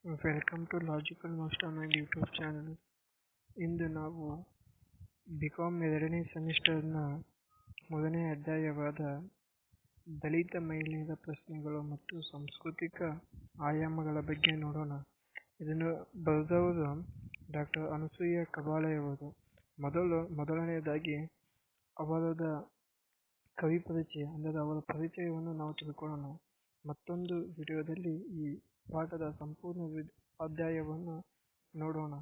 Welcome to logical mastermind YouTube channel. ಇಂದು ನಾವು BCom 2ನೇ ಸೆಮಿಸ್ಟರ್ನ ಮೊದಲನೇ ಅಧ್ಯಾಯವಾದ ದಲಿತ ಮಹಿಳೆಯರ ಪ್ರಶ್ನೆಗಳು ಮತ್ತು ಸಾಂಸ್ಕೃತಿಕ ಆಯಾಮಗಳ ಬಗ್ಗೆ ನೋಡೋಣ. ಇದನ್ನು ಬರೆದವರು ಡಾಕ್ಟರ್ ಅನಸೂಯ ಕಬಾಳೆಯವರು. ಮೊದಲನೆಯದಾಗಿ ಅವರದ ಕವಿ ಪರಿಚಯ, ಅಂದರೆ ಅವರ ಪರಿಚಯವನ್ನು ನಾವು ತಿಳ್ಕೊಳ್ಳೋಣ. ಮತ್ತೊಂದು ವಿಡಿಯೋದಲ್ಲಿ ಈ ಪಾಠದ ಸಂಪೂರ್ಣ ಅಧ್ಯಾಯವನ್ನು ನೋಡೋಣ.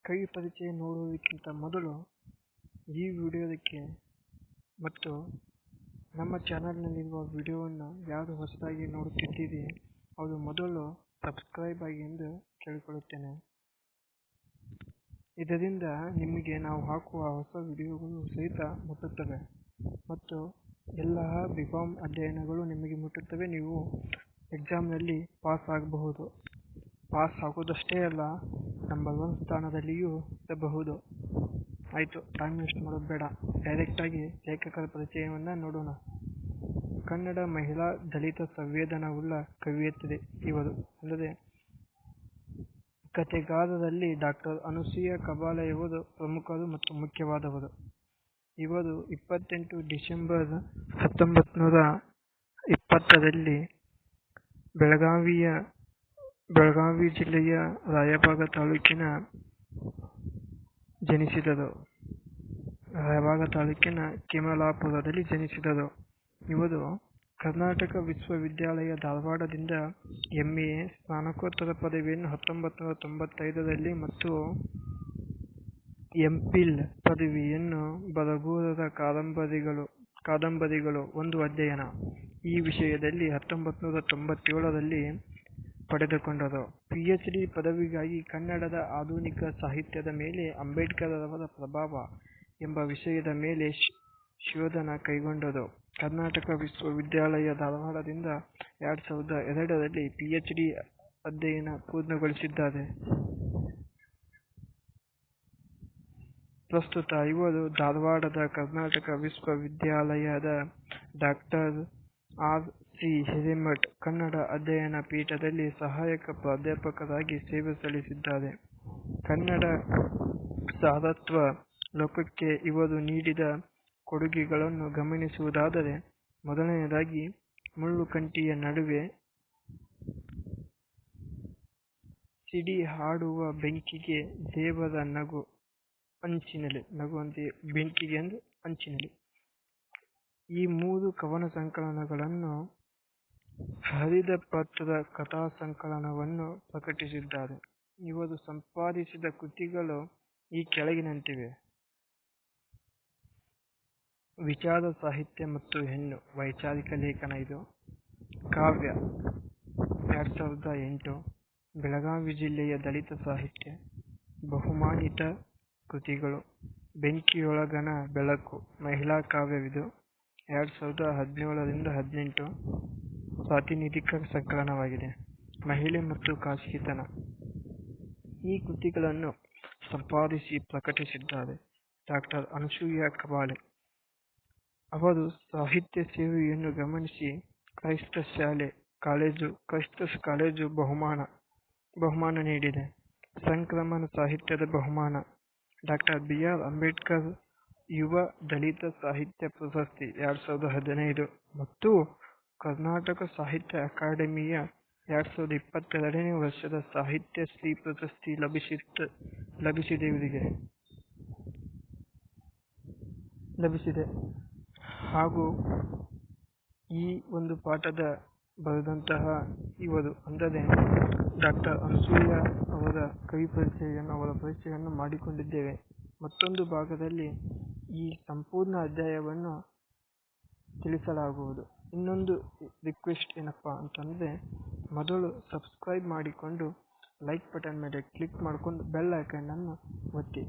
ಕವಿ ಪರಿಚಯ ನೋಡುವುದಕ್ಕಿಂತ ಮೊದಲು ಈ ವಿಡಿಯೋದಕ್ಕೆ ಮತ್ತು ನಮ್ಮ ಚಾನಲ್ನಲ್ಲಿರುವ ವಿಡಿಯೋವನ್ನು ಯಾರು ಹೊಸದಾಗಿ ನೋಡುತ್ತಿದ್ದೀರಿ ಅದು ಮೊದಲು ಸಬ್ಸ್ಕ್ರೈಬ್ ಆಗಿ ಎಂದು ಕೇಳಿಕೊಳ್ಳುತ್ತೇನೆ. ಇದರಿಂದ ನಿಮಗೆ ನಾವು ಹಾಕುವ ಹೊಸ ವಿಡಿಯೋಗಳು ಸಹಿತ ಮುಟ್ಟುತ್ತವೆ ಮತ್ತು ಎಲ್ಲ ಬಿಕಾಮ್ ಅಧ್ಯಯನಗಳು ನಿಮಗೆ ಮುಟ್ಟುತ್ತವೆ. ನೀವು ಎಕ್ಸಾಮ್ನಲ್ಲಿ ಪಾಸ್ ಆಗಬಹುದು. ಪಾಸ್ ಆಗೋದಷ್ಟೇ ಅಲ್ಲ, ನಂಬರ್ 1 ಸ್ಥಾನದಲ್ಲಿಯೂ ಇರಬಹುದು. ಆಯಿತು, ಟೈಮ್ ವೇಸ್ಟ್ ಮಾಡೋದು ಬೇಡ, ಡೈರೆಕ್ಟಾಗಿ ಲೇಖಕರ ಪರಿಚಯವನ್ನು ನೋಡೋಣ. ಕನ್ನಡ ಮಹಿಳಾ ದಲಿತ ಸಂವೇದನವುಳ್ಳ ಕವಿಯತ್ರಿ ಇವರು. ಅಲ್ಲದೆ ಕಥೆಗಾರರಲ್ಲಿ ಡಾಕ್ಟರ್ ಅನಸೂಯ ಕಬಾಳೆಯವರು ಪ್ರಮುಖರು ಮತ್ತು ಮುಖ್ಯವಾದವರು. ಇವರು 28 ಡಿಸೆಂಬರ್ 1920ರಲ್ಲಿ ಬೆಳಗಾವಿ ಜಿಲ್ಲೆಯ ರಾಯಬಾಗ ತಾಲೂಕಿನ ಕೆಮಲಾಪುರದಲ್ಲಿ ಜನಿಸಿದರು. ಇವರು ಕರ್ನಾಟಕ ವಿಶ್ವವಿದ್ಯಾಲಯ ಧಾರವಾಡದಿಂದ MA ಸ್ನಾತಕೋತ್ತರ ಪದವಿಯನ್ನು 1995ರಲ್ಲಿ ಮತ್ತು MPhil ಪದವಿಯನ್ನು ಬರಗೂರರ ಕಾದಂಬರಿಗಳು ಒಂದು ಅಧ್ಯಯನ ಈ ವಿಷಯದಲ್ಲಿ 1997ರಲ್ಲಿ ಪಡೆದುಕೊಂಡರು. PhD ಪದವಿಗಾಗಿ ಕನ್ನಡದ ಆಧುನಿಕ ಸಾಹಿತ್ಯದ ಮೇಲೆ ಅಂಬೇಡ್ಕರ್ ರವರ ಪ್ರಭಾವ ಎಂಬ ವಿಷಯದ ಮೇಲೆ ಶೋಧನ ಕೈಗೊಂಡರು. ಕರ್ನಾಟಕ ವಿಶ್ವವಿದ್ಯಾಲಯ ಧಾರವಾಡದಿಂದ 2002ರಲ್ಲಿ PhD ಅಧ್ಯಯನ ಪೂರ್ಣಗೊಳಿಸಿದ್ದಾರೆ. ಪ್ರಸ್ತುತ ಇವರು ಧಾರವಾಡದ ಕರ್ನಾಟಕ ವಿಶ್ವವಿದ್ಯಾಲಯದ ಡಾಕ್ಟರ್ R.C. ಹಿರೇಮಠ್ ಕನ್ನಡ ಅಧ್ಯಯನ ಪೀಠದಲ್ಲಿ ಸಹಾಯಕ ಪ್ರಾಧ್ಯಾಪಕರಾಗಿ ಸೇವೆ ಸಲ್ಲಿಸಿದ್ದಾರೆ. ಕನ್ನಡ ಸಾರಸ್ವತ ಲೋಕಕ್ಕೆ ಇವರು ನೀಡಿದ ಕೊಡುಗೆಗಳನ್ನು ಗಮನಿಸುವುದಾದರೆ, ಮೊದಲನೆಯದಾಗಿ ಮುಳ್ಳುಕಂಟಿಯ ನಡುವೆ ಸಿಡಿ ಹಾಡುವ ಬೆಂಕಿಗೆ ದೇವರ ನಗು ಅಂಚಿನಲ್ಲಿ, ಈ 3 ಕವನ ಸಂಕಲನಗಳನ್ನು, ಹರಿದ ಪತ್ರ ಕಥಾ ಸಂಕಲನವನ್ನು ಪ್ರಕಟಿಸಿದ್ದಾರೆ. ಇವರು ಸಂಪಾದಿಸಿದ ಕೃತಿಗಳು ಈ ಕೆಳಗಿನಂತಿವೆ: ವಿಚಾರ ಸಾಹಿತ್ಯ ಮತ್ತು ಹೆಣ್ಣು ವೈಚಾರಿಕ ಲೇಖನ, ಇದು ಕಾವ್ಯ 2008, ಬೆಳಗಾವಿ ಜಿಲ್ಲೆಯ ದಲಿತ ಸಾಹಿತ್ಯ, ಬಹುಮಾನಿತ ಕೃತಿಗಳು, ಬೆಂಕಿಯೊಳಗಣ ಬೆಳಕು ಮಹಿಳಾ ಕಾವ್ಯವಿದು 2017-18 ಪ್ರಾತಿನಿಧಿಕ ಸಂಕಲನವಾಗಿದೆ, ಮಹಿಳೆ ಮತ್ತು ಖಾಸಗಿತನ. ಈ ಕೃತಿಗಳನ್ನು ಸಂಪಾದಿಸಿ ಪ್ರಕಟಿಸಿದ್ದಾರೆ ಡಾಕ್ಟರ್ ಅನಸೂಯ ಕಬಾಳೆ. ಅವರು ಸಾಹಿತ್ಯ ಸೇವೆಯನ್ನು ಗಮನಿಸಿ ಕ್ರೈಸ್ತ ಕಾಲೇಜು ಬಹುಮಾನ ನೀಡಿದೆ. ಸಂಕ್ರಮಣ ಸಾಹಿತ್ಯದ ಬಹುಮಾನ, ಡಾಕ್ಟರ್ B.R. ಅಂಬೇಡ್ಕರ್ ಯುವ ದಲಿತ ಸಾಹಿತ್ಯ ಪ್ರಶಸ್ತಿ 2015 ಮತ್ತು ಕರ್ನಾಟಕ ಸಾಹಿತ್ಯ ಅಕಾಡೆಮಿಯ 2022ನೇ ವರ್ಷದ ಸಾಹಿತ್ಯ ಶ್ರೀ ಪ್ರಶಸ್ತಿ ಲಭಿಸಿದೆ. ಹಾಗೂ ಈ ಒಂದು ಪಾಠದ ಬರೆದಂತಹ ಇವರು, ಅಂದರೆ ಡಾಕ್ಟರ್ ಅನಸೂಯ ಅವರ ಅವರ ಪರಿಚಯವನ್ನು ಮಾಡಿಕೊಂಡಿದ್ದೇವೆ. ಮತ್ತೊಂದು ಭಾಗದಲ್ಲಿ ಈ ಸಂಪೂರ್ಣ ಅಧ್ಯಾಯವನ್ನು ತಿಳಿಸಲಾಗುವುದು. ಇನ್ನೊಂದು ರಿಕ್ವೆಸ್ಟ್ ಏನಪ್ಪಾ ಅಂತಂದರೆ, ಮೊದಲು ಸಬ್ಸ್ಕ್ರೈಬ್ ಮಾಡಿಕೊಂಡು ಲೈಕ್ ಬಟನ್ ಮೇಲೆ ಕ್ಲಿಕ್ ಮಾಡಿಕೊಂಡು ಬೆಲ್ ಐಕಾನ್ ಅನ್ನು ಒತ್ತಿ.